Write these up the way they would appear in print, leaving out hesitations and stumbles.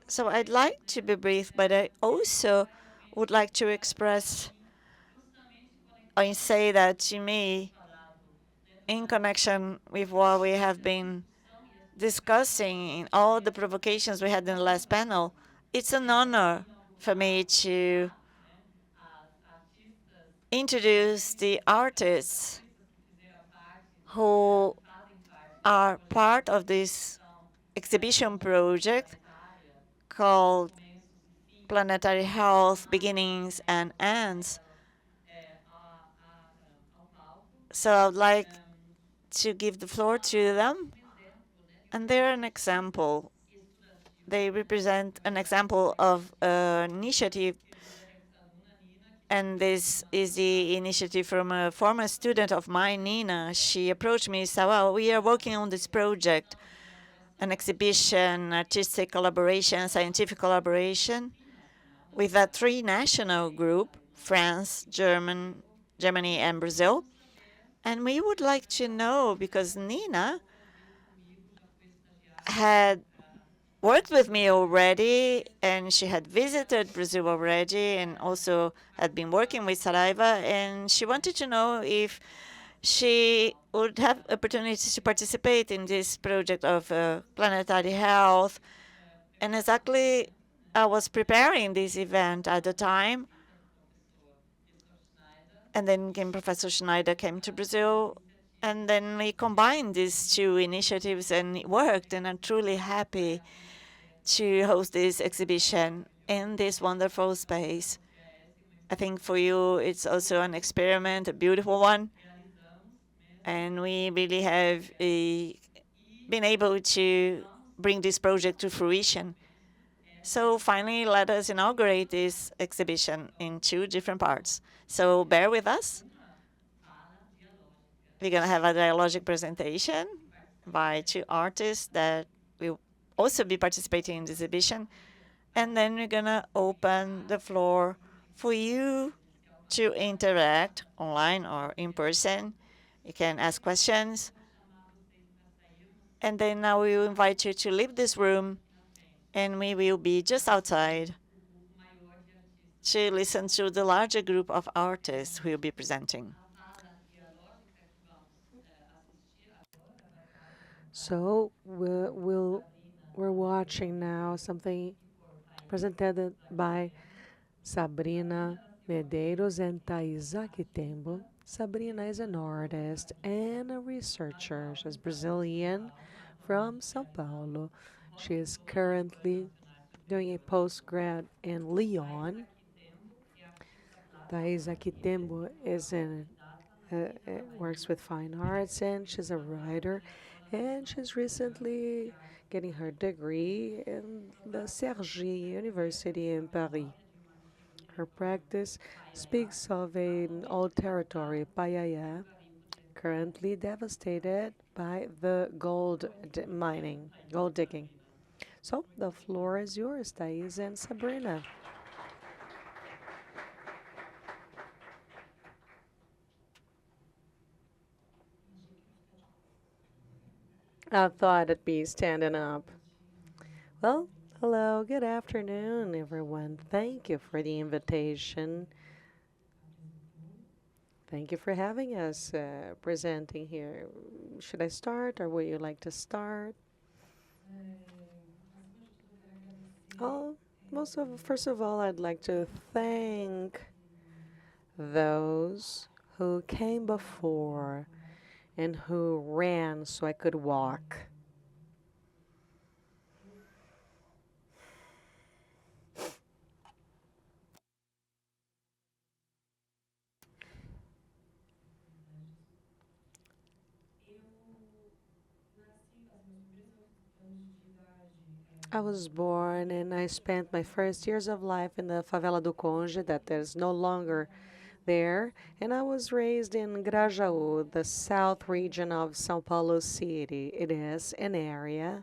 So I'd like to be brief, but I also would like to express or say that to me, in connection with what we have been discussing in all the provocations we had in the last panel, it's an honor for me to introduce the artists who are part of this exhibition project called Planetary Health Beginnings and Ends. So I'd like to give the floor to them, and they're an example. They represent an example of an initiative, and this is the initiative from a former student of mine, Nina. She approached me and said, well, we are working on this project, an exhibition, artistic collaboration, scientific collaboration, with a three-national group, France, Germany, and Brazil. And we would like to know, because Nina had worked with me already, and she had visited Brazil already, and also had been working with Saraiva, and she wanted to know if she would have opportunities to participate in this project of planetary health. And exactly, I was preparing this event at the time, and then Professor Schneider came to Brazil, and then we combined these two initiatives, and it worked, and I'm truly happy to host this exhibition in this wonderful space. I think for you, it's also an experiment, a beautiful one, and we really have been able to bring this project to fruition. So finally, let us inaugurate this exhibition in two different parts. So bear with us. We're going to have a dialogic presentation by two artists that will also be participating in the exhibition. And then we're going to open the floor for you to interact online or in person. You can ask questions. And then I will invite you to leave this room, and we will be just outside to listen to the larger group of artists who will be presenting. So we're watching now something presented by Sabrina Medeiros and Thaïs Zaki Tembo. Sabrina is an artist and a researcher. She's Brazilian from São Paulo. She is currently doing a postgrad in Lyon. Thaïs Zaki Tembo works with fine arts, and she's a writer, and she's recently getting her degree in the Cergy University in Paris. Her practice speaks of an old territory, Payaya, currently devastated by the gold digging. So the floor is yours, Thais and Sabrina. I thought it'd be standing up. Well, hello, good afternoon, everyone. Thank you for the invitation. Thank you for having us presenting here. Should I start, or would you like to start? Oh, first of all, I'd like to thank those who came before and who ran so I could walk. I was born and I spent my first years of life in the favela do Conde, that is no longer there. And I was raised in Grajaú, the south region of São Paulo City. It is an area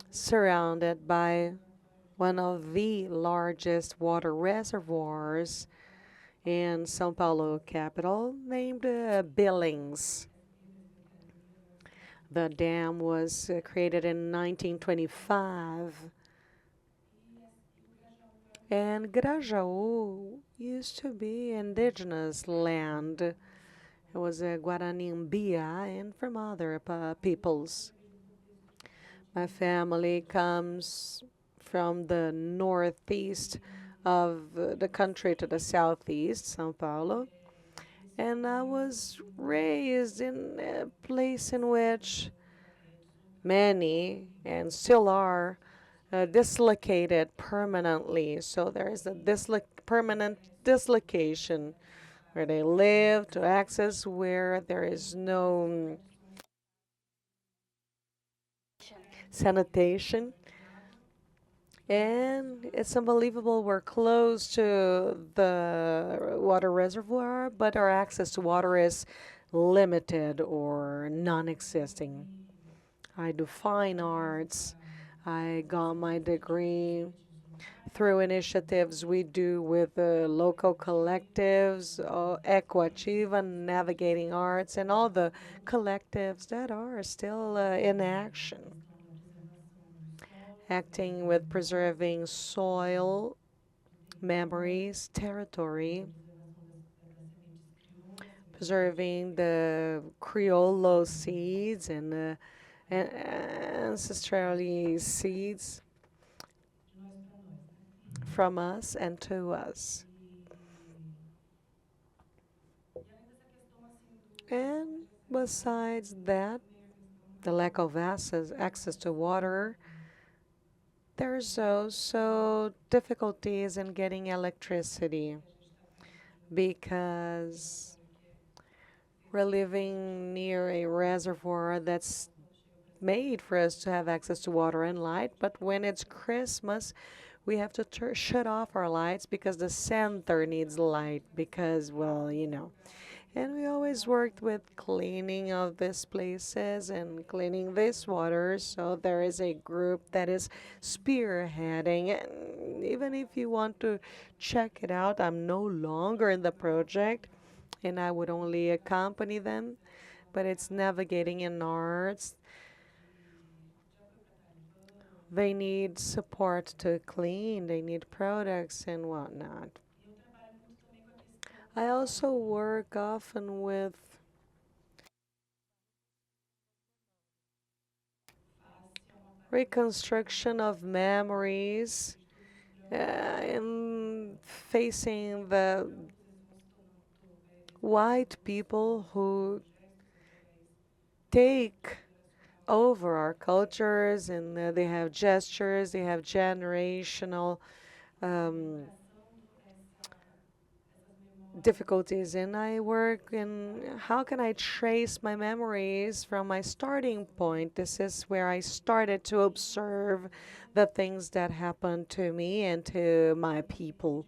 surrounded by one of the largest water reservoirs in São Paulo capital, named Billings. The dam was created in 1925. And Grajaú used to be indigenous land. It was a Guarani Mbia and from other peoples. My family comes from the northeast of the country to the southeast, São Paulo. And I was raised in a place in which many, and still are, dislocated permanently. So there is a permanent dislocation where they live to access where there is no sanitation. And it's unbelievable. We're close to the water reservoir, but our access to water is limited or non existing. I do fine arts. I got my degree through initiatives we do with the local collectives, Equativa, Navigating Arts, and all the collectives that are still in action, acting with preserving soil, memories, territory, preserving the Criollo seeds and ancestrally seeds from us and to us. And besides that, the lack of access to water, there's also difficulties in getting electricity because we're living near a reservoir that's made for us to have access to water and light. But when it's Christmas, we have to shut off our lights because the center needs light because, well, And we always worked with cleaning of these places and cleaning this water. So there is a group that is spearheading. And even if you want to check it out, I'm no longer in the project and I would only accompany them. But it's navigating in arts. They need support to clean, they need products and whatnot. I also work often with reconstruction of memories and facing the white people who take over our cultures and they have gestures, they have generational um, difficulties. And I work in how can I trace my memories from my starting point. This is where I started to observe the things that happened to me and to my people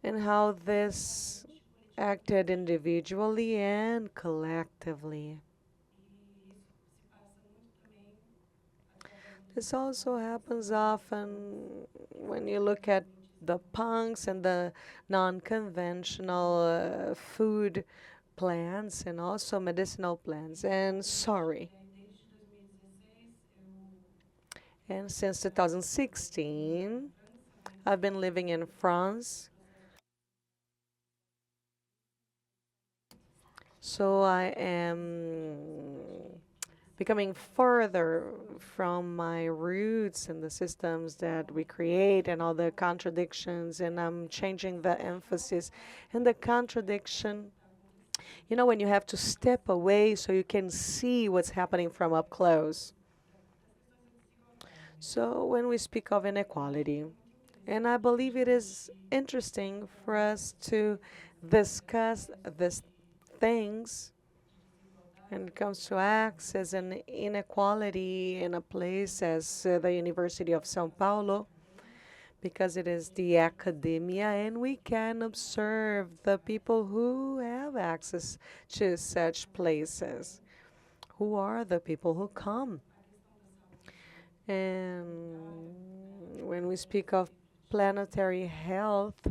and how this acted individually and collectively. This also happens often when you look at the punks and the non-conventional food plants and also medicinal plants. And sorry. And since 2016, I've been living in France. So I am becoming further from my roots and the systems that we create and all the contradictions, and I'm changing the emphasis. And the contradiction, when you have to step away so you can see what's happening from up close. So when we speak of inequality, and I believe it is interesting for us to discuss these things when it comes to access and inequality in a place as the University of São Paulo, because it is the academia, and we can observe the people who have access to such places. Who are the people who come? And when we speak of planetary health,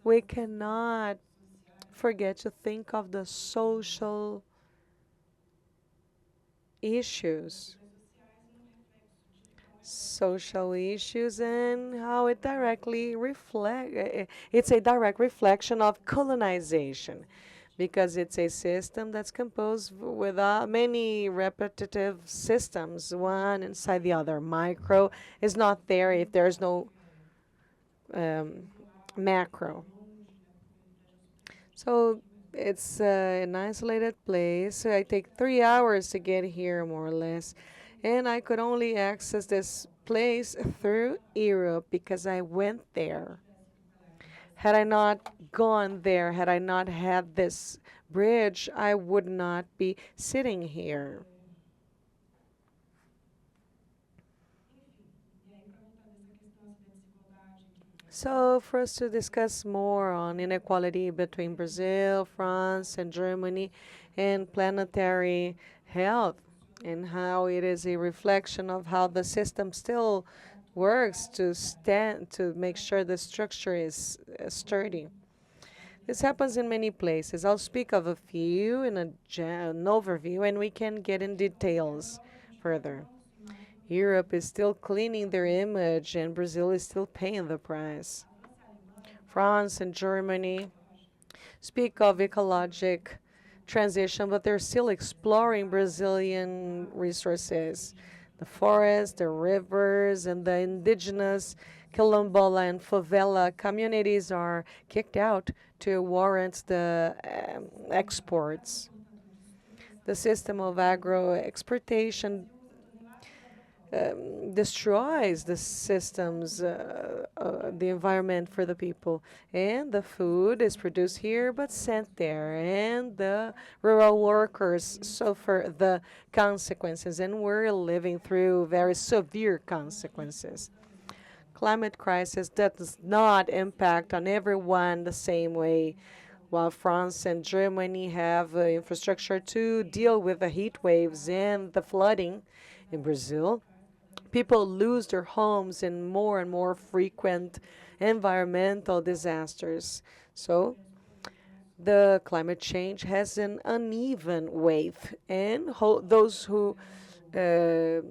we cannot forget to think of the social issues, social issues, and how it directly it's a direct reflection of colonization, because it's a system that's composed with many repetitive systems, one inside the other. Micro is not there if there's no um, macro. So it's an isolated place. So I take 3 hours to get here, more or less. And I could only access this place through Europe because I went there. Had I not gone there, had I not had this bridge, I would not be sitting here. So, for us to discuss more on inequality between Brazil, France, and Germany, and planetary health, and how it is a reflection of how the system still works to make sure the structure is sturdy. This happens in many places. I'll speak of a few in an overview, and we can get in details further. Europe is still cleaning their image, and Brazil is still paying the price. France and Germany speak of ecologic transition, but they're still exploring Brazilian resources. The forests, the rivers, and the indigenous quilombola and favela communities are kicked out to warrant the exports. The system of agro exportation destroys the systems, the environment for the people. And the food is produced here but sent there. And the rural workers suffer the consequences. And we're living through very severe consequences. Climate crisis does not impact on everyone the same way. While France and Germany have infrastructure to deal with the heat waves and the flooding, in Brazil, people lose their homes in more and more frequent environmental disasters. So the climate change has an uneven wave, and those who uh,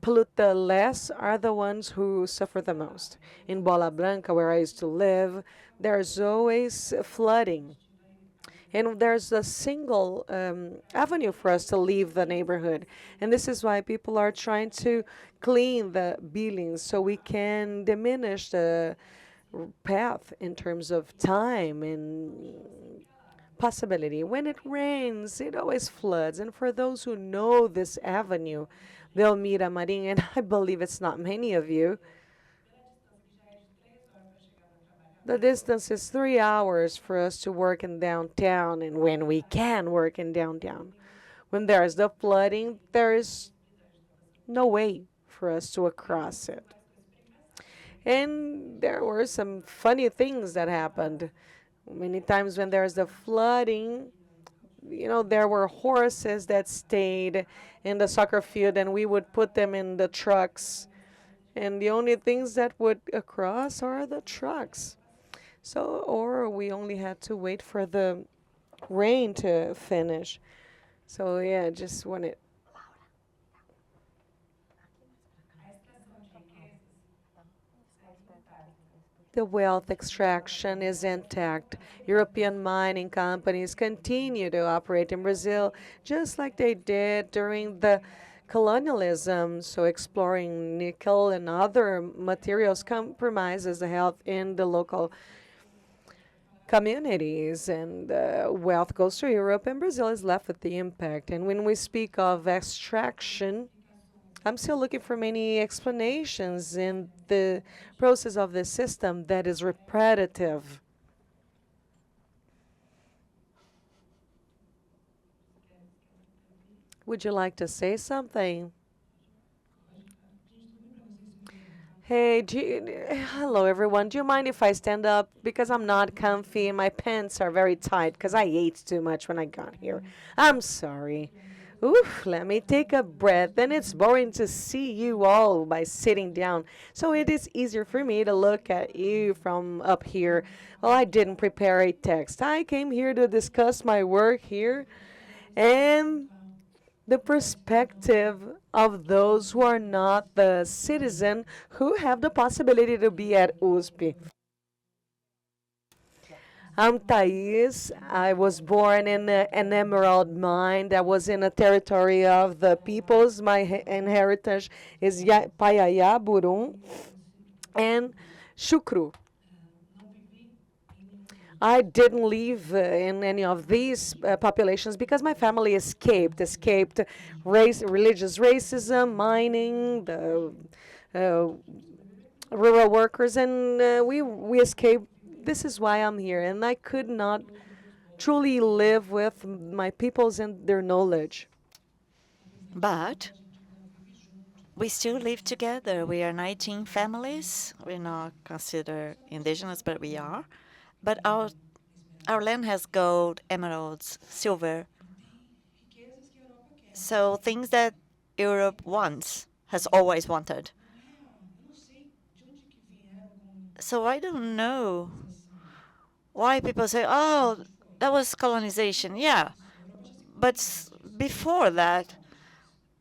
pollute the less are the ones who suffer the most. In Bola Branca, where I used to live, there's always flooding. And there's a single avenue for us to leave the neighborhood. And this is why people are trying to clean the buildings so we can diminish the path in terms of time and possibility. When it rains, it always floods. And for those who know this avenue, Belmira Marinho, and I believe it's not many of you, the distance is 3 hours for us to work in downtown, and when we can work in downtown. When there's the flooding, there is no way for us to cross it. And there were some funny things that happened. Many times when there's the flooding, there were horses that stayed in the soccer field, and we would put them in the trucks. And the only things that would cross are the trucks. So, or we only had to wait for the rain to finish. So, yeah, just wanted. The wealth extraction is intact. European mining companies continue to operate in Brazil just like they did during the colonialism. So, exploring nickel and other materials compromises the health in the local communities, and wealth goes to Europe, and Brazil is left with the impact. And when we speak of extraction, I'm still looking for many explanations in the process of the system that is repetitive. Would you like to say something? Hey, hello everyone. Do you mind if I stand up? Because I'm not comfy and my pants are very tight because I ate too much when I got here. I'm sorry. Oof, let me take a breath. And it's boring to see you all by sitting down. So it is easier for me to look at you from up here. Well, I didn't prepare a text. I came here to discuss my work here. And the perspective of those who are not the citizen who have the possibility to be at USP. I'm Thaïs. I was born in an emerald mine that was in a territory of the peoples. My inheritance is Paiaya, Burum, and Shukru. I didn't live in any of these populations because my family escaped religious racism, mining, the uh, rural workers, and we escaped. This is why I'm here, and I could not truly live with my peoples and their knowledge. But we still live together. We are 19 families. We're not considered indigenous, but we are. But our land has gold, emeralds, silver. So things that Europe wants, has always wanted. So I don't know why people say, oh, that was colonization. Yeah, but before that,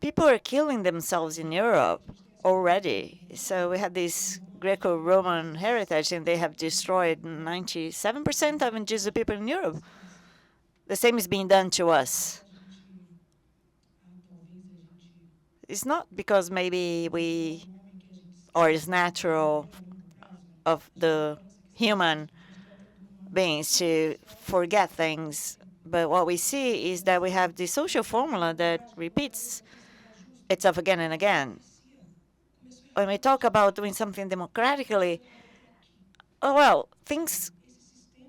people were killing themselves in Europe already. So we had this Greco-Roman heritage, and they have destroyed 97% of indigenous people in Europe. The same is being done to us. It's not because maybe we, or it's natural of the human beings to forget things, but what we see is that we have the social formula that repeats itself again and again. When we talk about doing something democratically, oh well, things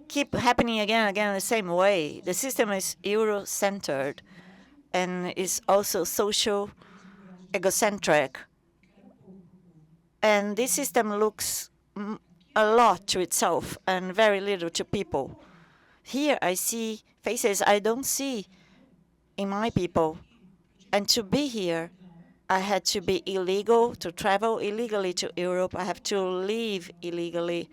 keep happening again and again the same way. The system is Euro-centered and is also social egocentric. And this system looks a lot to itself and very little to people. Here I see faces I don't see in my people. And to be here, I had to be illegal, to travel illegally to Europe. I have to live illegally,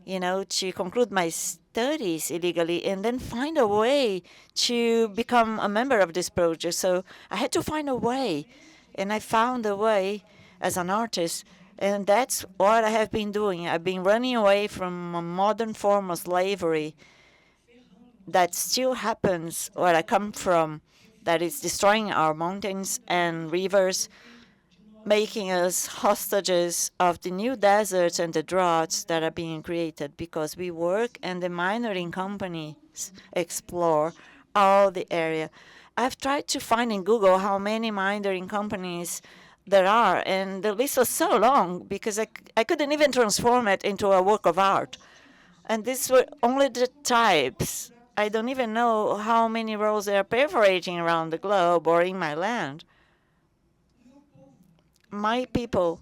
to conclude my studies illegally and then find a way to become a member of this project. So I had to find a way, and I found a way as an artist, and that's what I have been doing. I've been running away from a modern form of slavery that still happens where I come from, that is destroying our mountains and rivers, making us hostages of the new deserts and the droughts that are being created because we work and the mining companies explore all the area. I've tried to find in Google how many mining companies there are, and the list was so long because I couldn't even transform it into a work of art. And these were only the types. I don't even know how many rows they are perforating around the globe or in my land. My people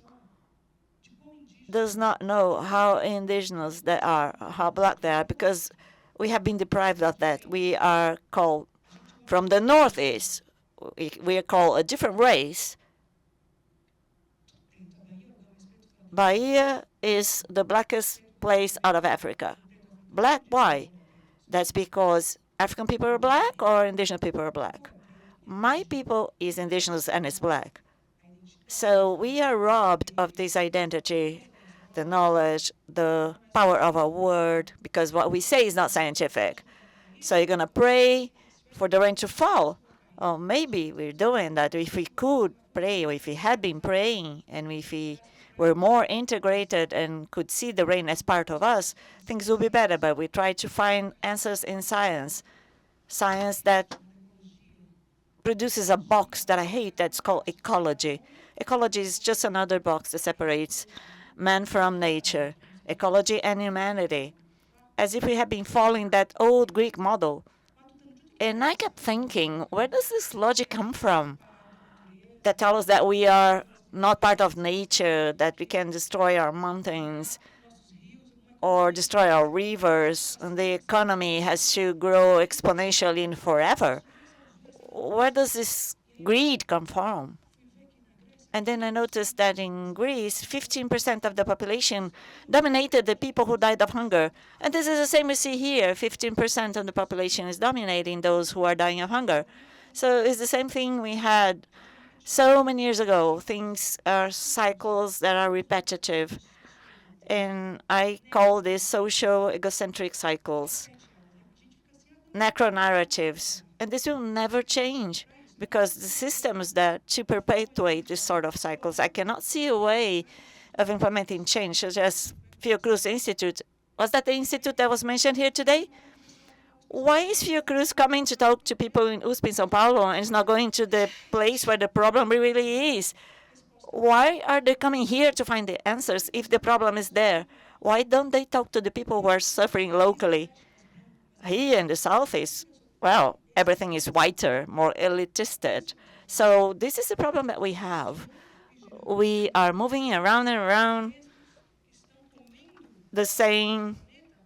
does not know how indigenous they are, how black they are, because we have been deprived of that. We are called from the northeast. We are called a different race. Bahia is the blackest place out of Africa. Black, why? That's because African people are black or indigenous people are black. My people is indigenous and is black. So we are robbed of this identity, the knowledge, the power of a word, because what we say is not scientific. So you're going to pray for the rain to fall. Oh, maybe we're doing that. If we could pray, or if we had been praying, and if we were more integrated and could see the rain as part of us, things would be better. But we try to find answers in science, science that produces a box that I hate that's called ecology. Ecology is just another box that separates man from nature, ecology and humanity, as if we had been following that old Greek model. And I kept thinking, where does this logic come from that tells us that we are not part of nature, that we can destroy our mountains or destroy our rivers, and the economy has to grow exponentially and forever? Where does this greed come from? And then I noticed that in Greece, 15% of the population dominated the people who died of hunger. And this is the same we see here. 15% of the population is dominating those who are dying of hunger. So it's the same thing we had so many years ago. Things are cycles that are repetitive. And I call this social egocentric cycles, necro-narratives. And this will never change because the systems that to perpetuate this sort of cycles, I cannot see a way of implementing change, such as Fiocruz Institute. Was that the institute that was mentioned here today? Why is Fiocruz coming to talk to people in USP in São Paulo and is not going to the place where the problem really is? Why are they coming here to find the answers if the problem is there? Why don't they talk to the people who are suffering locally? Here in the Southeast, well, everything is whiter, more elitistic. So this is the problem that we have. We are moving around and around the same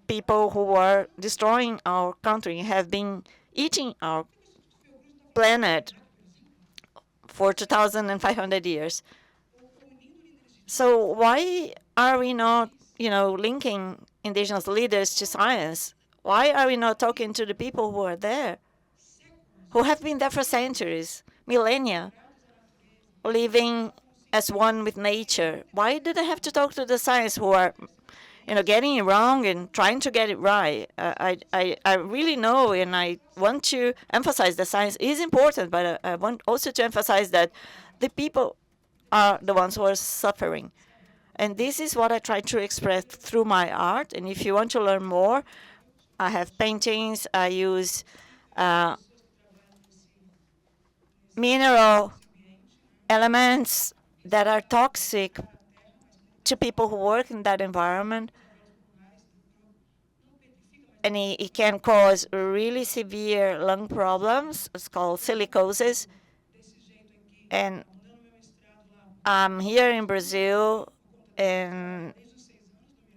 people who are destroying our country, have been eating our planet for 2,500 years. So why are we not, linking indigenous leaders to science? Why are we not talking to the people who are there, who have been there for centuries, millennia, living as one with nature? Why do they have to talk to the science who are, getting it wrong and trying to get it right? I really know, and I want to emphasize that science is important, but I want also to emphasize that the people are the ones who are suffering. And this is what I try to express through my art. And if you want to learn more, I have paintings. I use mineral elements that are toxic to people who work in that environment. And it can cause really severe lung problems. It's called silicosis. And I'm here in Brazil, and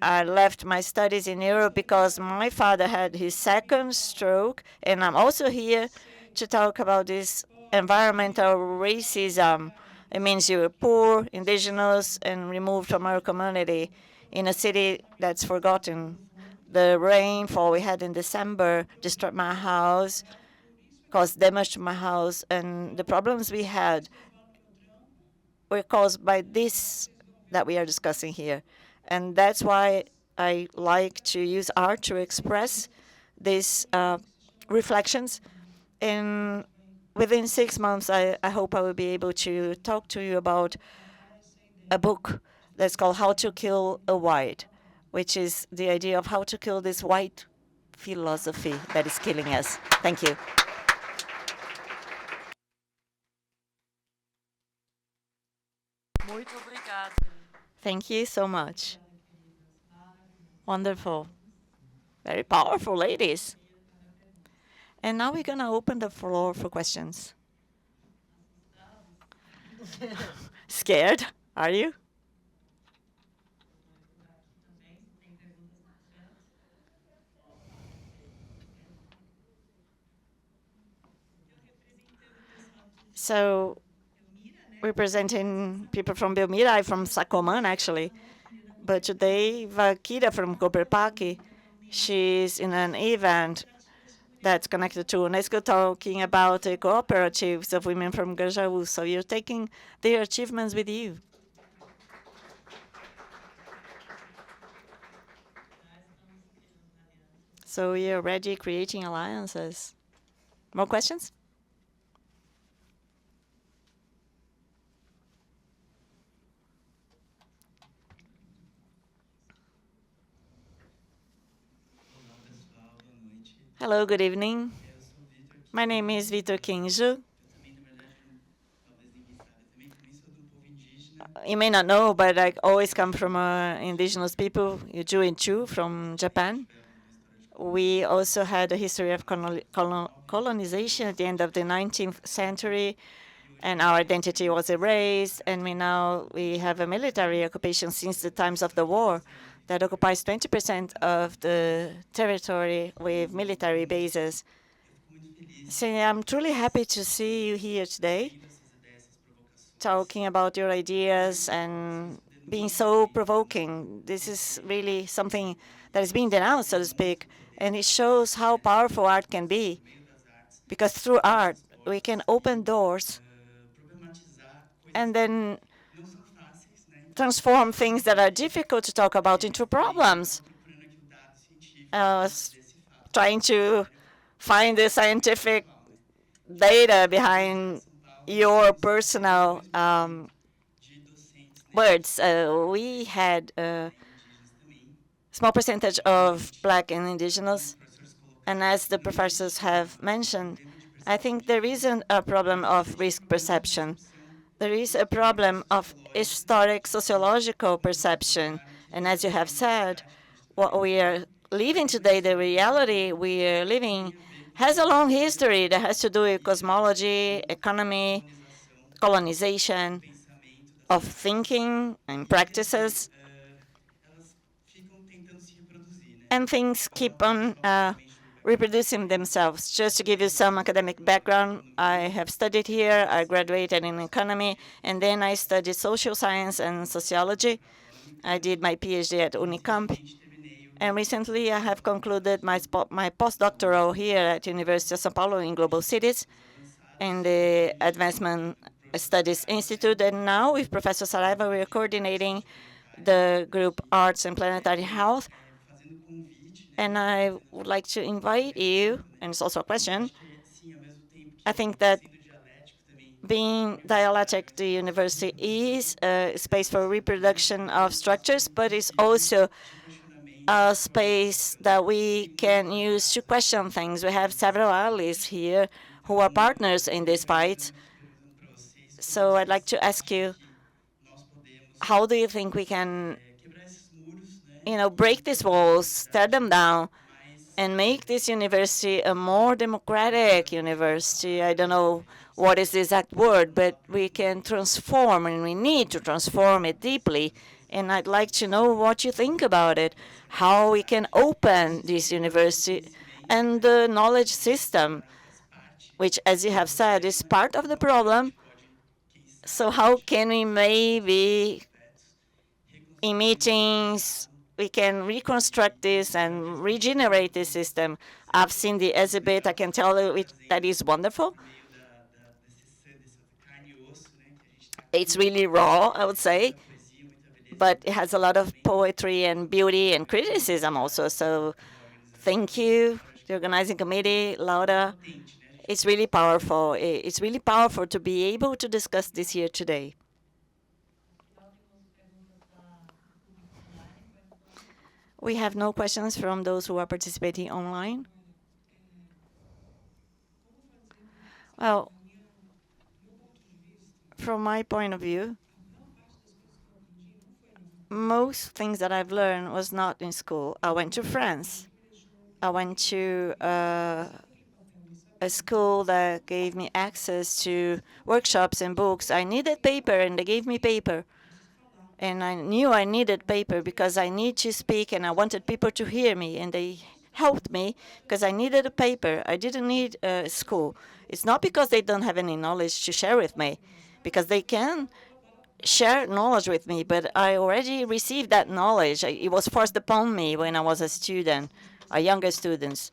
I left my studies in Europe because my father had his second stroke, and I'm also here to talk about this environmental racism. It means you're poor, indigenous, and removed from our community in a city that's forgotten. The rainfall we had in December destroyed my house, caused damage to my house, and the problems we had were caused by this that we are discussing here. And that's why I like to use art to express these reflections. And within 6 months, I hope I will be able to talk to you about a book that's called How to Kill a White, which is the idea of how to kill this white philosophy that is killing us. Thank you. Thank you so much. Wonderful. Very powerful ladies. And now we're going to open the floor for questions. Scared? Are you? So, representing people from Belmira, I'm from Sacomã, actually. But today, Vakira from Coperpac, she's in an event that's connected to UNESCO talking about the cooperatives of women from Grajaú. So you're taking their achievements with you. So you're already creating alliances. More questions? Hello, good evening. My name is Vitor Quinjo. You may not know, but I always come from indigenous people, Jule and Chu from Japan. We also had a history of colonization at the end of the 19th century, and our identity was erased, and we have a military occupation since the times of the war that occupies 20% of the territory with military bases. So I'm truly happy to see you here today, talking about your ideas and being so provoking. This is really something that is being denounced, so to speak, and it shows how powerful art can be. Because through art, we can open doors and then transform things that are difficult to talk about into problems. Trying to find the scientific data behind your personal words. We had a small percentage of Black and Indigenous, and as the professors have mentioned, I think there isn't a problem of risk perception. There is a problem of historic sociological perception. And as you have said, what we are living today, the reality we are living, has a long history that has to do with cosmology, economy, colonization, of thinking and practices. And things keep on reproducing themselves. Just to give you some academic background, I have studied here, I graduated in economy, and then I studied social science and sociology. I did my PhD at Unicamp, and recently I have concluded my postdoctoral here at University of São Paulo in Global Cities in the Advancement Studies Institute. And now with Professor Saraiva, we are coordinating the group Arts and Planetary Health. And I would like to invite you, and it's also a question, I think that being dialectic to university is a space for reproduction of structures, but it's also a space that we can use to question things. We have several allies here who are partners in this fight. So I'd like to ask you, how do you think we can, break these walls, tear them down, and make this university a more democratic university? I don't know what is the exact word, but we can transform, and we need to transform it deeply. And I'd like to know what you think about it, how we can open this university and the knowledge system, which, as you have said, is part of the problem. So how can we maybe, in meetings, we can reconstruct this and regenerate this system? I've seen the exhibit. I can tell you that is wonderful. It's really raw, I would say, but it has a lot of poetry and beauty and criticism also. So thank you, the organizing committee, Laura. It's really powerful. It's really powerful to be able to discuss this here today. We have no questions from those who are participating online. Well, from my point of view, most things that I've learned was not in school. I went to France. I went to a school that gave me access to workshops and books. I needed paper, and they gave me paper. And I knew I needed paper because I need to speak, and I wanted people to hear me, and they helped me because I needed a paper. I didn't need a school. It's not because they don't have any knowledge to share with me, because they can share knowledge with me, but I already received that knowledge. It was forced upon me when I was a student, a younger student.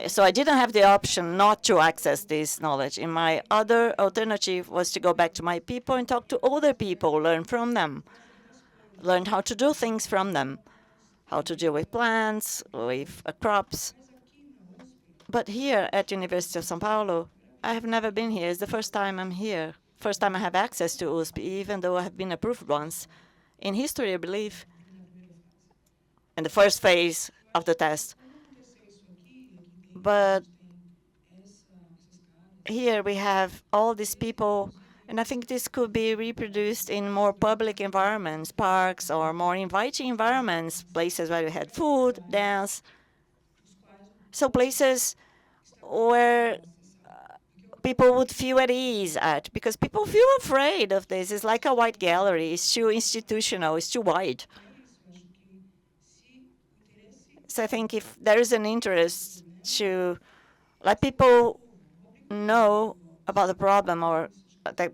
So I didn't have the option not to access this knowledge. And my other alternative was to go back to my people and talk to other people, learn from them, learn how to do things from them, how to deal with plants, with crops. But here at University of São Paulo, I have never been here. It's the first time I'm here. First time I have access to USP, even though I have been approved once. In history, I believe, in the first phase of the test. But here we have all these people, and I think this could be reproduced in more public environments, parks, or more inviting environments, places where we had food, dance. So places where people would feel at ease at, because people feel afraid of this. It's like a white gallery. It's too institutional. It's too wide. So I think if there is an interest to let people know about the problem, or that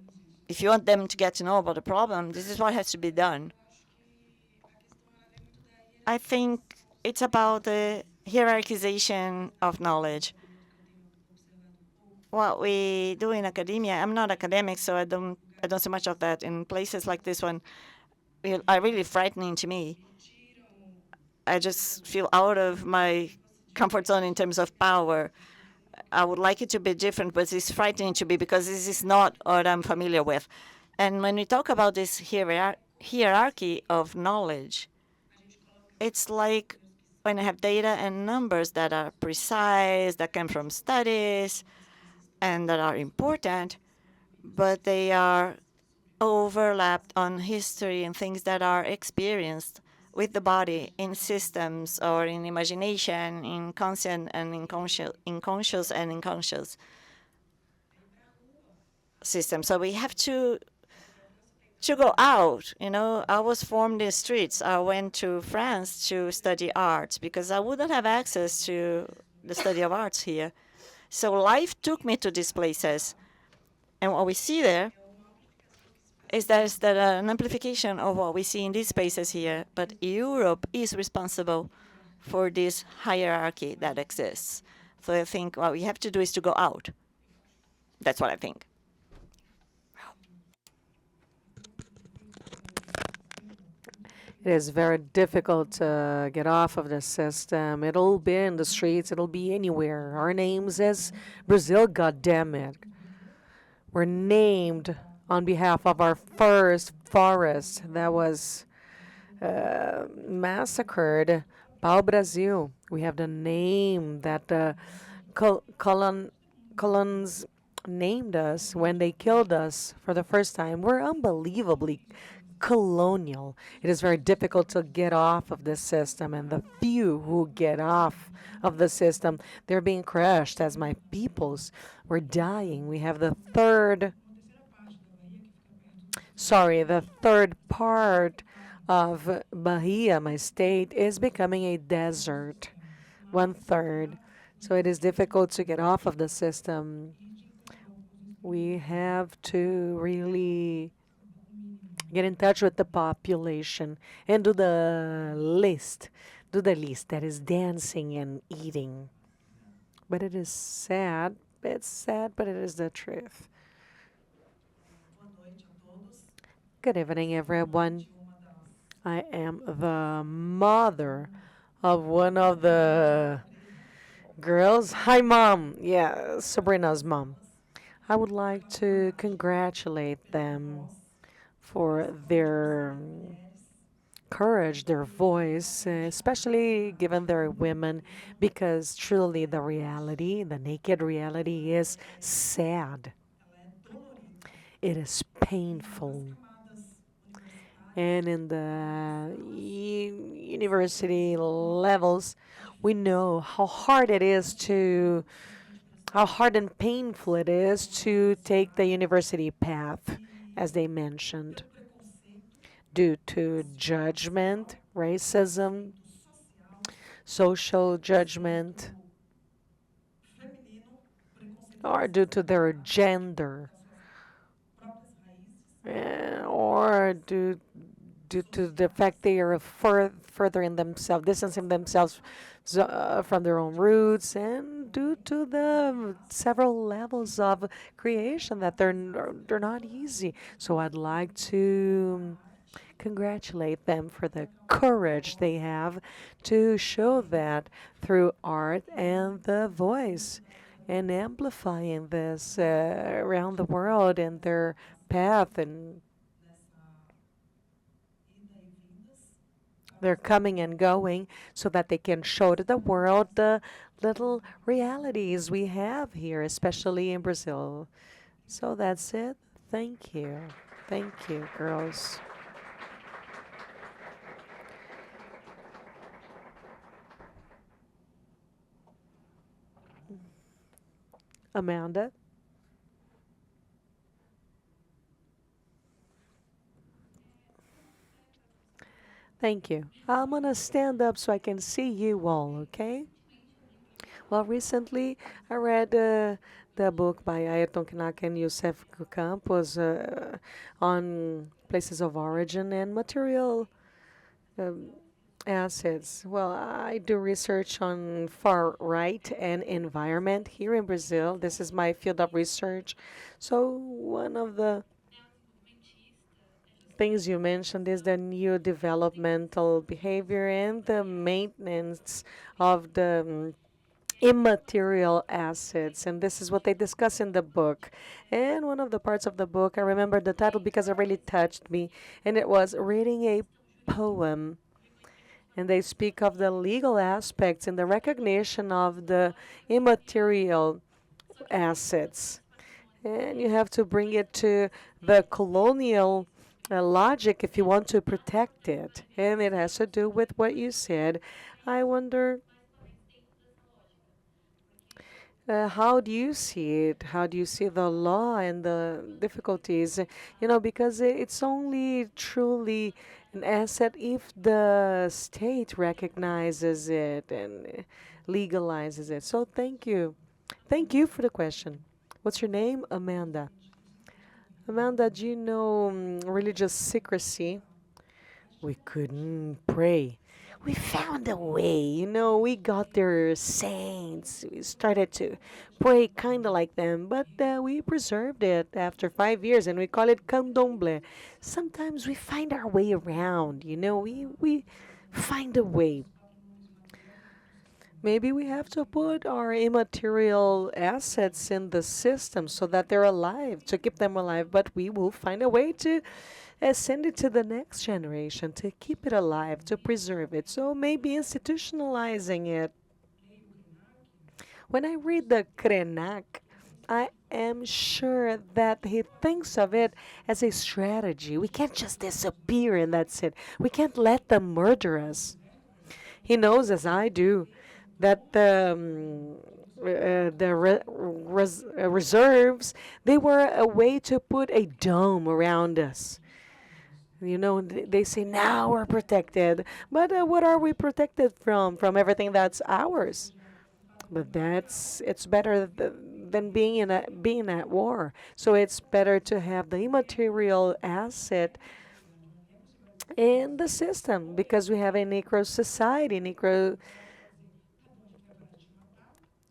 if you want them to get to know about the problem, this is what has to be done. I think it's about the hierarchization of knowledge. what we do in academia. I'm not academic, so I don't see much of that. In places like this one, are really frightening to me. I just feel out of my comfort zone in terms of power. I would like it to be different, but it's frightening to me because this is not what I'm familiar with. And when we talk about this hierarchy of knowledge, it's like when I have data and numbers that are precise, that come from studies, and that are important, but they are overlapped on history and things that are experienced with the body in systems or in imagination, in conscient and in conscious and unconscious systems. So we have to go out. I was formed in the streets. I went to France to study arts because I wouldn't have access to the study of arts here. So life took me to these places. And what we see there is that an amplification of what we see in these spaces here. But Europe is responsible for this hierarchy that exists. So I think what we have to do is to go out. That's what I think. It is very difficult to get off of the system. It'll be in the streets, it'll be anywhere. Our names is Brazil, goddammit. We're named on behalf of our first forest that was massacred. Pau Brasil. We have the name that the colons named us when they killed us for the first time. We're unbelievably colonial. It is very difficult to get off of this system, and the few who get off of the system, they're being crushed as my peoples. We're dying. We have the third part of Bahia, my state, is becoming a desert. One third. So it is difficult to get off of the system. We have to really get in touch with the population and do the list. Do the list that is dancing and eating. But it is sad. It's sad, but it is the truth. Good evening, everyone. I am the mother of one of the girls. Hi, mom. Yeah, Sabrina's mom. I would like to congratulate them for their courage, their voice, especially given they're women, because truly the reality, the naked reality, is sad. It is painful. And in the university levels, we know how hard and painful it is to take the university path, as they mentioned, due to judgment, racism, social judgment, or due to their gender, or due to the fact they are furthering themselves, distancing themselves from their own roots, and due to the several levels of creation that they're not easy. So I'd like to congratulate them for the courage they have to show that through art and the voice, and amplifying this around the world in their path, and they're coming and going so that they can show to the world the little realities we have here, especially in Brazil. So that's it. Thank you. Thank you, girls. Amanda? Thank you. I'm gonna stand up so I can see you all, okay? Well, recently I read the book by Ayrton Knack and Youssef Campos on places of origin and material assets. Well, I do research on far right and environment here in Brazil. This is my field of research. So one of the things you mentioned is the new developmental behavior and the maintenance of the immaterial assets. And this is what they discuss in the book. And one of the parts of the book, I remember the title because it really touched me, and it was reading a poem. And they speak of the legal aspects and the recognition of the immaterial assets. And you have to bring it to the colonial logic if you want to protect it. And it has to do with what you said. I wonder, how do you see it? How do you see the law and the difficulties? Because it's only truly an asset if the state recognizes it and legalizes it. So thank you. Thank you for the question. What's your name? Amanda. Amanda, do you know religious secrecy? We couldn't pray. We found a way, we got their saints. We started to pray kind of like them, but we preserved it after 5 years and we call it candomblé. Sometimes we find our way around, we find a way. Maybe we have to put our immaterial assets in the system so that they're alive, to keep them alive, but we will find a way to send it to the next generation, to keep it alive, to preserve it. So maybe institutionalizing it. When I read the Krenak, I am sure that he thinks of it as a strategy. We can't just disappear and that's it. We can't let them murder us. He knows, as I do, that the reserves, they were a way to put a dome around us. They say now we're protected, but what are we protected from? From everything that's ours. But it's better than being at war. So it's better to have the immaterial asset in the system because we have a necro society, necro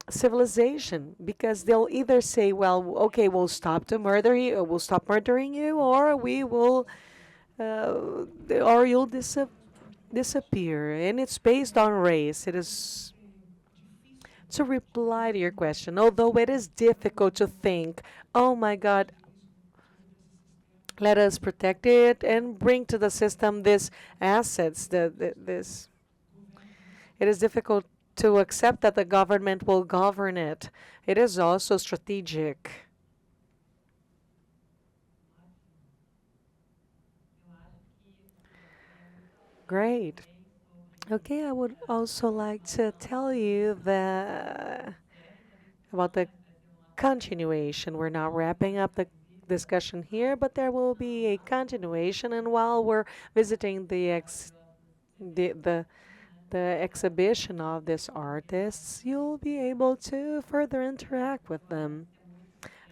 civilization, because they'll either say, well, okay, we'll stop to murder you, or we'll stop murdering you, or we will, or you'll disappear. And it's based on race. It is to reply to your question, although it is difficult to think, oh my God, let us protect it and bring to the system these assets, this. It is difficult to accept that the government will govern it. It is also strategic. Great. Okay, I would also like to tell you about the continuation. We're not wrapping up the discussion here, but there will be a continuation. And while we're visiting the exhibition of these artists, you'll be able to further interact with them.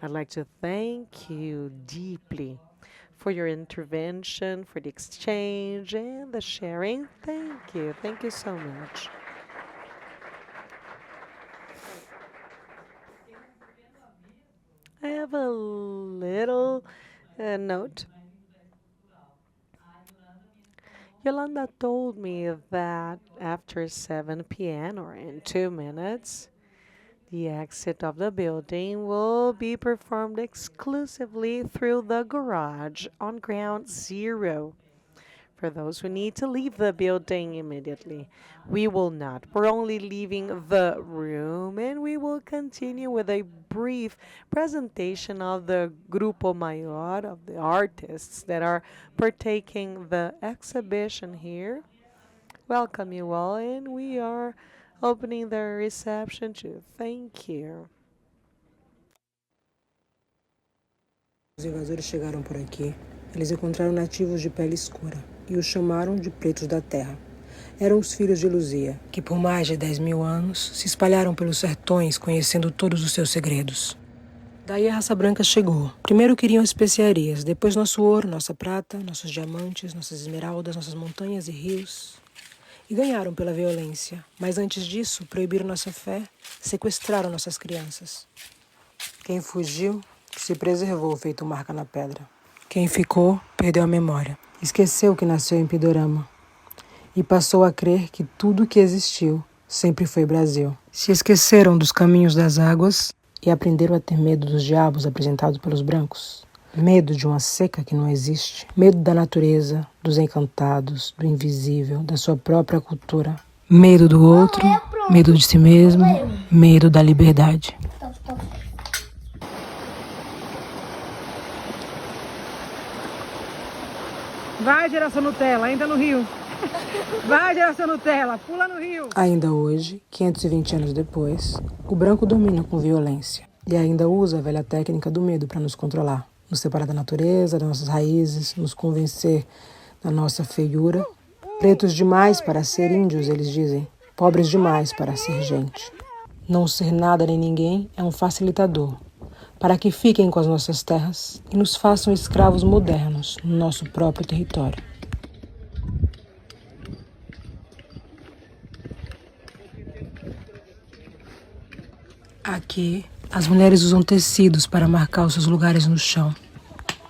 I'd like to thank you deeply for your intervention, for the exchange and the sharing. Thank you. Thank you so much. I have a little note. Yolanda told me that after 7 p.m. or in 2 minutes, the exit of the building will be performed exclusively through the garage on ground zero. For those who need to leave the building immediately, we will not. We're only leaving the room and we will continue with a brief presentation of the Grupo Mayor, of the artists that are partaking the exhibition here. Welcome you all, and we are opening the reception too. Thank you. Os invasores chegaram por aqui. Eles encontraram nativos de pele escura e os chamaram de pretos da terra. Eram os filhos de Luzia, que por mais de 10.000 anos se espalharam pelos sertões conhecendo todos os seus segredos. Daí a raça branca chegou. Primeiro queriam especiarias, depois nosso ouro, nossa prata, nossos diamantes, nossas esmeraldas, nossas montanhas e rios. E ganharam pela violência, mas antes disso proibiram nossa fé, sequestraram nossas crianças. Quem fugiu se preservou feito marca na pedra. Quem ficou perdeu a memória, esqueceu que nasceu em Pindorama e passou a crer que tudo que existiu sempre foi Brasil. Se esqueceram dos caminhos das águas e aprenderam a ter medo dos diabos apresentados pelos brancos. Medo de uma seca que não existe. Medo da natureza, dos encantados, do invisível, da sua própria cultura. Medo do outro, medo de si mesmo, medo da liberdade. Vai, geração Nutella, ainda no rio. Vai, geração Nutella, pula no rio. Ainda hoje, 520 anos depois, o branco domina com violência e ainda usa a velha técnica do medo para nos controlar. Nos separar da natureza, das nossas raízes, nos convencer da nossa feiura. Pretos demais para ser índios, eles dizem. Pobres demais para ser gente. Não ser nada nem ninguém é um facilitador, para que fiquem com as nossas terras e nos façam escravos modernos no nosso próprio território. Aqui, as mulheres usam tecidos para marcar os seus lugares no chão,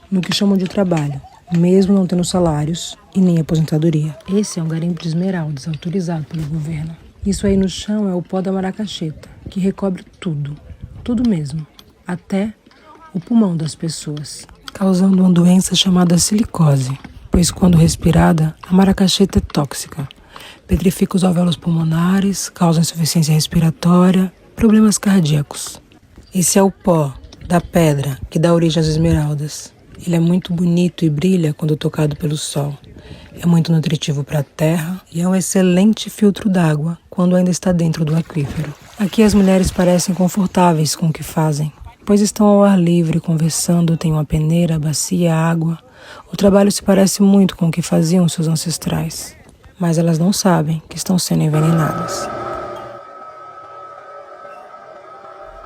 no que chamam de trabalho, mesmo não tendo salários e nem aposentadoria. Esse é um garimpo de esmeraldas autorizado pelo governo. Isso aí no chão é o pó da macaxeta, que recobre tudo, tudo mesmo, até o pulmão das pessoas, causando uma doença chamada silicose, pois quando respirada, a macaxeta é tóxica, petrifica os alvéolos pulmonares, causa insuficiência respiratória, problemas cardíacos. Esse é o pó da pedra que dá origem às esmeraldas. Ele é muito bonito e brilha quando tocado pelo sol. É muito nutritivo para a terra e é um excelente filtro d'água quando ainda está dentro do aquífero. Aqui as mulheres parecem confortáveis com o que fazem, pois estão ao ar livre, conversando, têm uma peneira, bacia, água. O trabalho se parece muito com o que faziam seus ancestrais, mas elas não sabem que estão sendo envenenadas.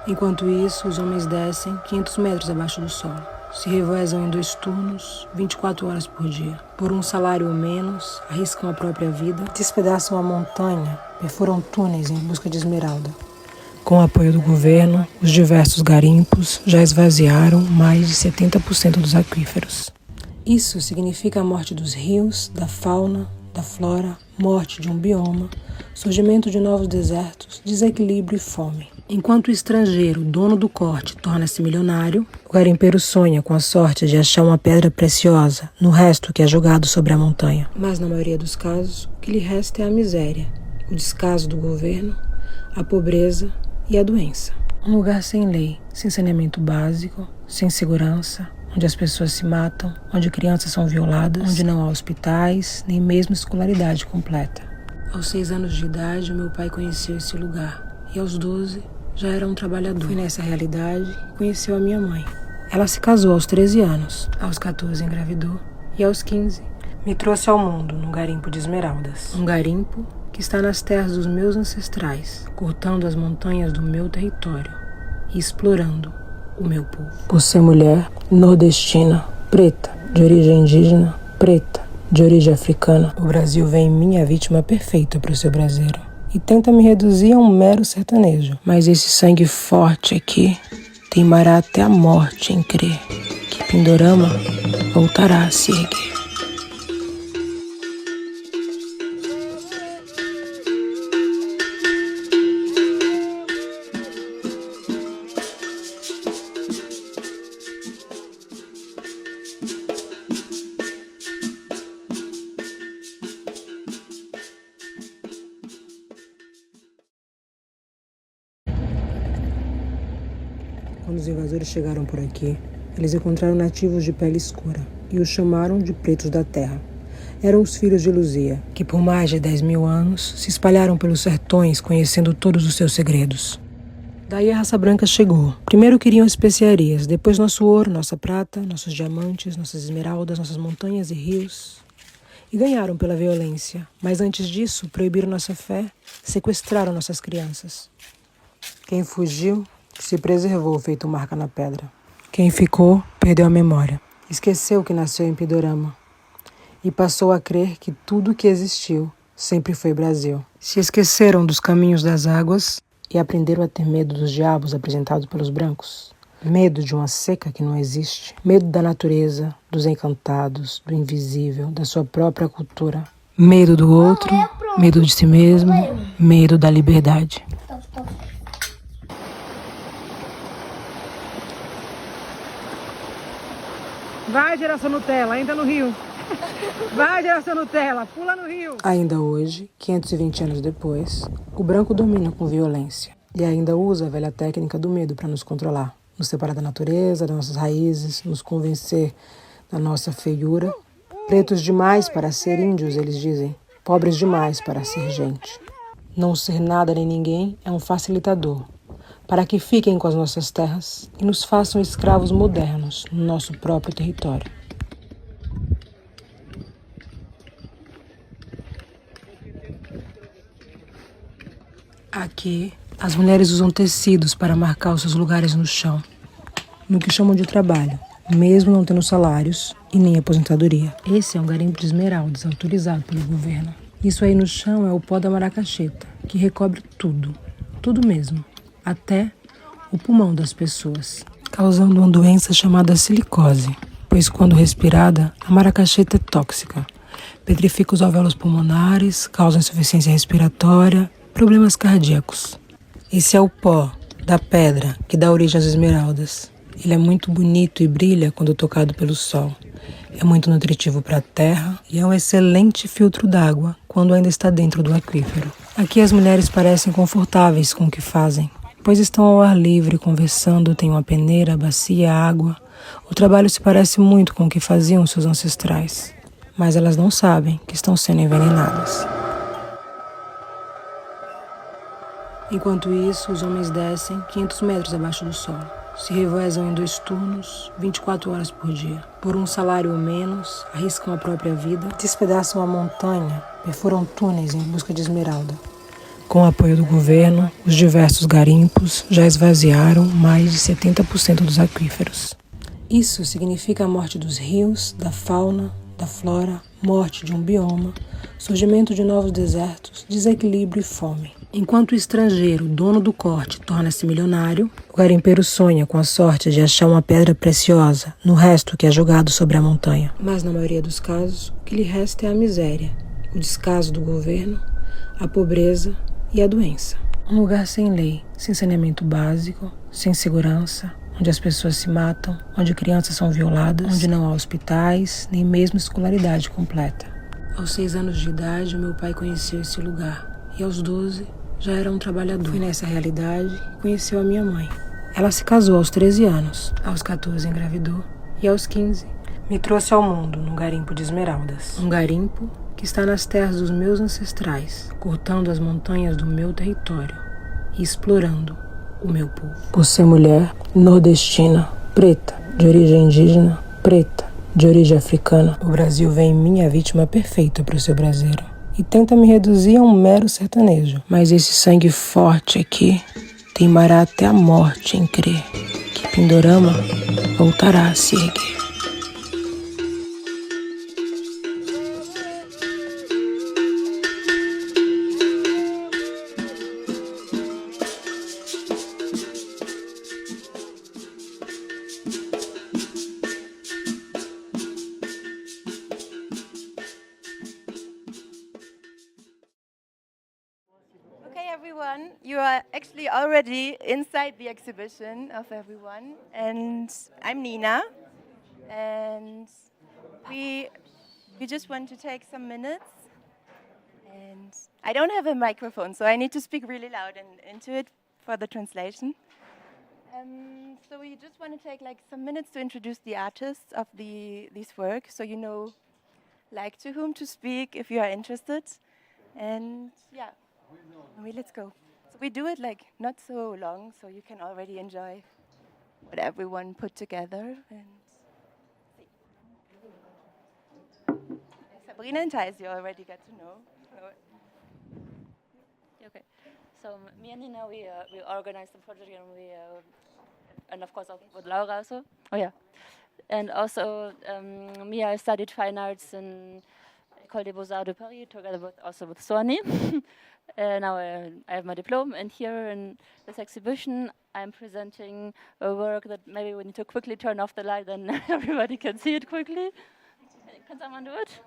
Enquanto isso, os homens descem 500 metros abaixo do solo. Se revezam em 2 turnos, 24 horas por dia. Por um salário ou menos, arriscam a própria vida, despedaçam a montanha, perfuram túneis em busca de esmeralda. Com o apoio do governo, os diversos garimpos já esvaziaram mais de 70% dos aquíferos. Isso significa a morte dos rios, da fauna, da flora, morte de um bioma, surgimento de novos desertos, desequilíbrio e fome. Enquanto o estrangeiro, dono do corte, torna-se milionário, o garimpeiro sonha com a sorte de achar uma pedra preciosa no resto que é jogado sobre a montanha. Mas na maioria dos casos, o que lhe resta é a miséria, o descaso do governo, a pobreza e a doença. Um lugar sem lei, sem saneamento básico, sem segurança, onde as pessoas se matam, onde crianças são violadas, onde não há hospitais, nem mesmo escolaridade completa. Aos 6 anos de idade, meu pai conheceu esse lugar, e aos 12 já era um trabalhador. Foi nessa realidade que conheceu a minha mãe. Ela se casou aos 13 anos, aos 14 engravidou e aos 15 me trouxe ao mundo num garimpo de esmeraldas. Um garimpo que está nas terras dos meus ancestrais, cortando as montanhas do meu território e explorando o meu povo. Por ser mulher, nordestina, preta, de origem indígena, preta, de origem africana, o Brasil vê em mim a vítima perfeita para o seu braseiro e tenta me reduzir a um mero sertanejo. Mas esse sangue forte aqui teimará até a morte em crer que Pindorama voltará a se erguer. Quando os invasores chegaram por aqui, eles encontraram nativos de pele escura e os chamaram de pretos da terra. Eram os filhos de Luzia, que por mais de 10.000 anos se espalharam pelos sertões conhecendo todos os seus segredos. Daí a raça branca chegou. Primeiro queriam especiarias, depois nosso ouro, nossa prata, nossos diamantes, nossas esmeraldas, nossas montanhas e rios. E ganharam pela violência, mas antes disso proibiram nossa fé, sequestraram nossas crianças. Quem fugiu se preservou feito marca na pedra. Quem ficou perdeu a memória, esqueceu que nasceu em Pindorama e passou a crer que tudo que existiu sempre foi Brasil. Se esqueceram dos caminhos das águas e aprenderam a ter medo dos diabos apresentados pelos brancos. Medo de uma seca que não existe. Medo da natureza, dos encantados, do invisível, da sua própria cultura. Medo do outro, medo de si mesmo, medo da liberdade. Vai, geração Nutella, ainda no rio. Vai, geração Nutella, pula no rio. Ainda hoje, 520 anos depois, o branco domina com violência e ainda usa a velha técnica do medo para nos controlar, nos separar da natureza, das nossas raízes, nos convencer da nossa feiura. Pretos demais para ser índios, eles dizem, pobres demais para ser gente. Não ser nada nem ninguém é um facilitador, para que fiquem com as nossas terras e nos façam escravos modernos no nosso próprio território. Aqui, as mulheres usam tecidos para marcar os seus lugares no chão, no que chamam de trabalho, mesmo não tendo salários e nem aposentadoria. Esse é um garimpo de esmeraldas autorizado pelo governo. Isso aí no chão é o pó da macaxeta, que recobre tudo, tudo mesmo, até o pulmão das pessoas, causando uma doença chamada silicose, pois quando respirada, a macaxeta é tóxica. Petrifica os alvéolos pulmonares, causa insuficiência respiratória, problemas cardíacos. Esse é o pó da pedra que dá origem às esmeraldas. Ele é muito bonito e brilha quando tocado pelo sol. É muito nutritivo para a terra e é um excelente filtro d'água quando ainda está dentro do aquífero. Aqui as mulheres parecem confortáveis com o que fazem, pois estão ao ar livre, conversando, têm uma peneira, bacia, água. O trabalho se parece muito com o que faziam seus ancestrais, mas elas não sabem que estão sendo envenenadas. Enquanto isso, os homens descem 500 metros abaixo do solo. Se revezam em 2 turnos, 24 horas por dia. Por um salário ou menos, arriscam a própria vida, despedaçam a montanha, perfuram túneis em busca de esmeralda. Com o apoio do governo, os diversos garimpos já esvaziaram mais de 70% dos aquíferos. Isso significa a morte dos rios, da fauna, da flora, morte de um bioma, surgimento de novos desertos, desequilíbrio e fome. Enquanto o estrangeiro, dono do corte, torna-se milionário, o garimpeiro sonha com a sorte de achar uma pedra preciosa no resto que é jogado sobre a montanha. Mas na maioria dos casos, o que lhe resta é a miséria, o descaso do governo, a pobreza e a doença. Um lugar sem lei, sem saneamento básico, sem segurança, onde as pessoas se matam, onde crianças são violadas, onde não há hospitais, nem mesmo escolaridade completa. Aos 6 anos de idade, meu pai conheceu esse lugar, e aos 12, já era um trabalhador. Foi nessa realidade que conheceu a minha mãe. Ela se casou aos 13 anos, aos 14 engravidou, e aos 15 me trouxe ao mundo num garimpo de esmeraldas. Um garimpo que está nas terras dos meus ancestrais, cortando as montanhas do meu território e explorando o meu povo. Por ser mulher, nordestina, preta, de origem indígena, preta, de origem africana, o Brasil vê em mim a vítima perfeita para o seu braseiro e tenta me reduzir a um mero sertanejo. Mas esse sangue forte aqui teimará até a morte em crer que Pindorama voltará a se erguer. Everyone, you are actually already inside the exhibition of everyone, and I'm Nina, and we just want to take some minutes, and I don't have a microphone, so I need to speak really loud and into it for the translation. So we just want to take like some minutes to introduce the artists of this work, so you know like to whom to speak if you are interested, and yeah. Let's go. So we do it like not so long, so you can already enjoy what everyone put together. And Sabrina and Thaïs, you already got to know. Okay. So me and Nina, we organized the project, and of course with Laura also. Oh yeah. And also me, I studied fine arts in École des Beaux-Arts de Paris, together also with Soanie. Now I have my diploma, and here in this exhibition, I'm presenting a work that maybe we need to quickly turn off the light, then everybody can see it quickly. Can someone do it?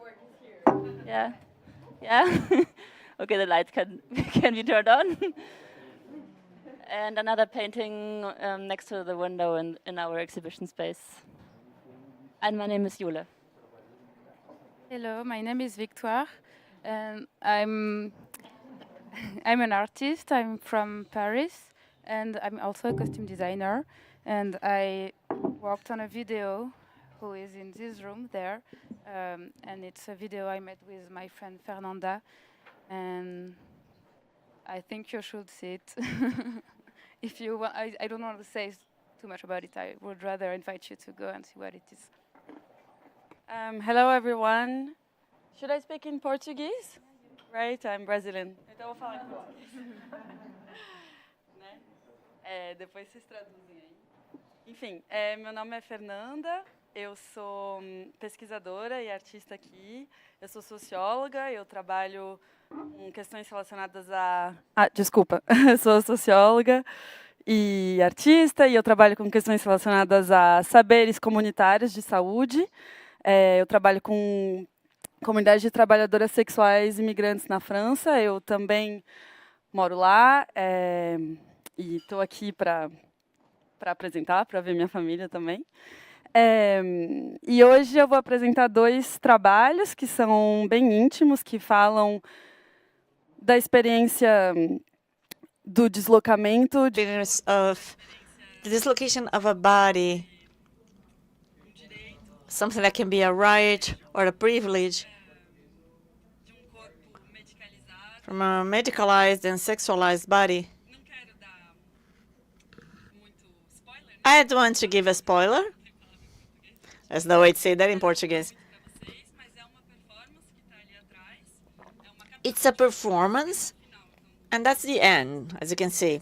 Yeah. Yeah. Okay, the lights can be turned on. And another painting next to the window in our exhibition space. And my name is Jule. Hello, my name is Victoire, and I'm an artist. I'm from Paris, and I'm also a costume designer. And I worked on a video who is in this room there, and it's a video I made with my friend Fernanda, and I think you should see it. If you want, I don't want to say too much about it. I would rather invite you to go and see what it is. Hello, everyone. Should I speak in Portuguese? Right, I'm Brazilian. Então eu vou falar em português. Né? Depois vocês traduzem aí. Enfim, meu nome é Fernanda, eu sou pesquisadora e artista aqui. Eu sou socióloga, eu trabalho com questões relacionadas a... desculpa. Eu sou socióloga e artista, e eu trabalho com questões relacionadas a saberes comunitários de saúde. Eu trabalho com comunidade de trabalhadoras sexuais imigrantes na França. Eu também moro lá e estou aqui para apresentar, para ver minha família também. E hoje eu vou apresentar 2 trabalhos que são bem íntimos, que falam da experiência do deslocamento, of the dislocation of a body, something that can be a right or a privilege from a medicalized and sexualized body. I don't want to give a spoiler. There's no way to say that in Portuguese. It's a performance, and that's the end, as you can see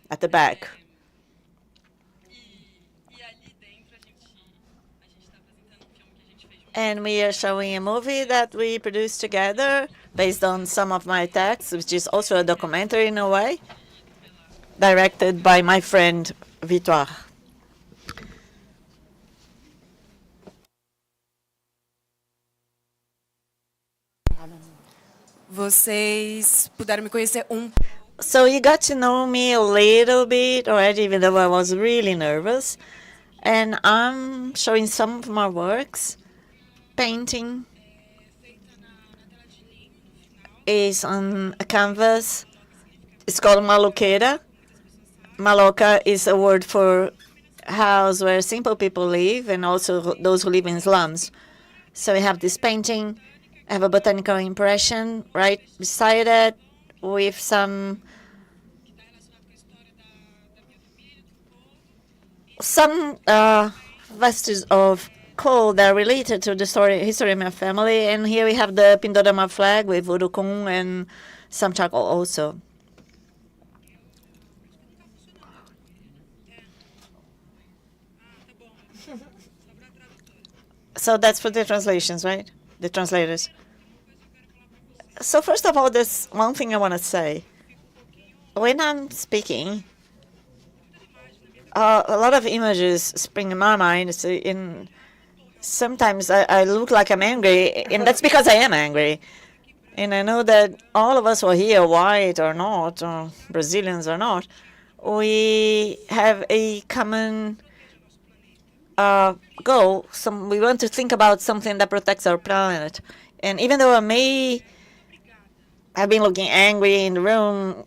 at the back. And we are showing a movie that we produced together based on some of my texts, which is also a documentary in a way, directed by my friend Victoire. Vocês puderam me conhecer So you got to know me a little bit already, even though I was really nervous. And I'm showing some of my works. Painting is on a canvas. It's called maloqueira. Maloca is a word for house where simple people live, and also those who live in slums. So we have this painting. I have a botanical impression right beside it with some vestiges of coal that are related to the history of my family. And here we have the Pindorama flag with urucum and some charcoal also. So that's for the translations, right? The translators. So first of all, there's one thing I want to say. When I'm speaking, a lot of images spring in my mind. So sometimes I look like I'm angry, and that's because I am angry. And I know that all of us who are here, white or not, or Brazilians or not, we have a common goal. We want to think about something that protects our planet. And even though I may have been looking angry in the room,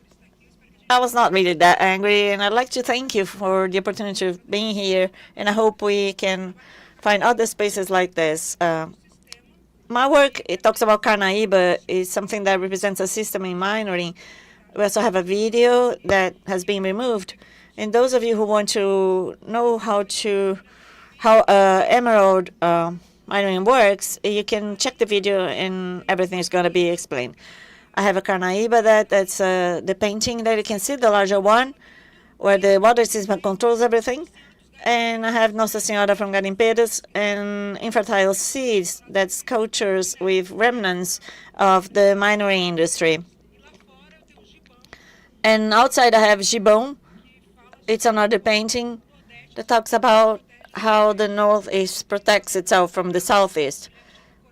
I was not really that angry. And I'd like to thank you for the opportunity of being here. And I hope we can find other spaces like this. My work, it talks about Carnaíba, is something that represents a system in minoring. We also have a video that has been removed. And those of you who want to know how emerald minoring works, you can check the video and everything is going to be explained. I have a Carnaíba that's the painting that you can see, the larger one, where the water system controls everything. And I have Nossa Senhora from Garimpeiros and infertile seeds, that's cultures with remnants of the minery industry. And outside I have Gibon. It's another painting that talks about how the Northeast protects itself from the Southeast.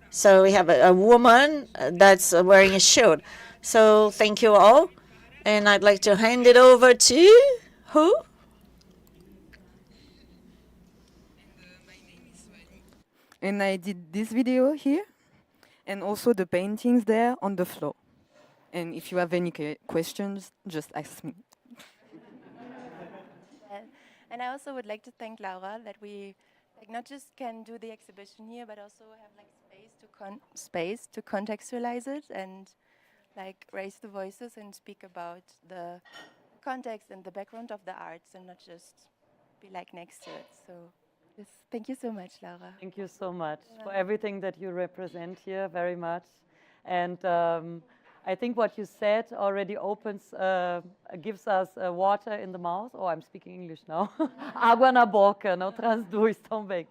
So we have a woman that's wearing a shield. So thank you all. And I'd like to hand it over to who? And I did this video here, and also the paintings there on the floor. And if you have any questions, just ask me. And I also would like to thank Laura that we not just can do the exhibition here, but also have space to contextualize it and raise the voices and speak about the context and the background of the arts and not just be next to it. So yes, thank you so much, Laura. Thank you so much for everything that you represent here, very much. And I think what you said already gives us water in the mouth. Oh, I'm speaking English now. Água na boca, não traduz tão bem.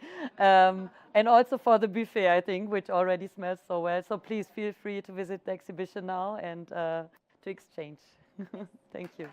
And also for the buffet, I think, which already smells so well. So please feel free to visit the exhibition now and to exchange. Thank you.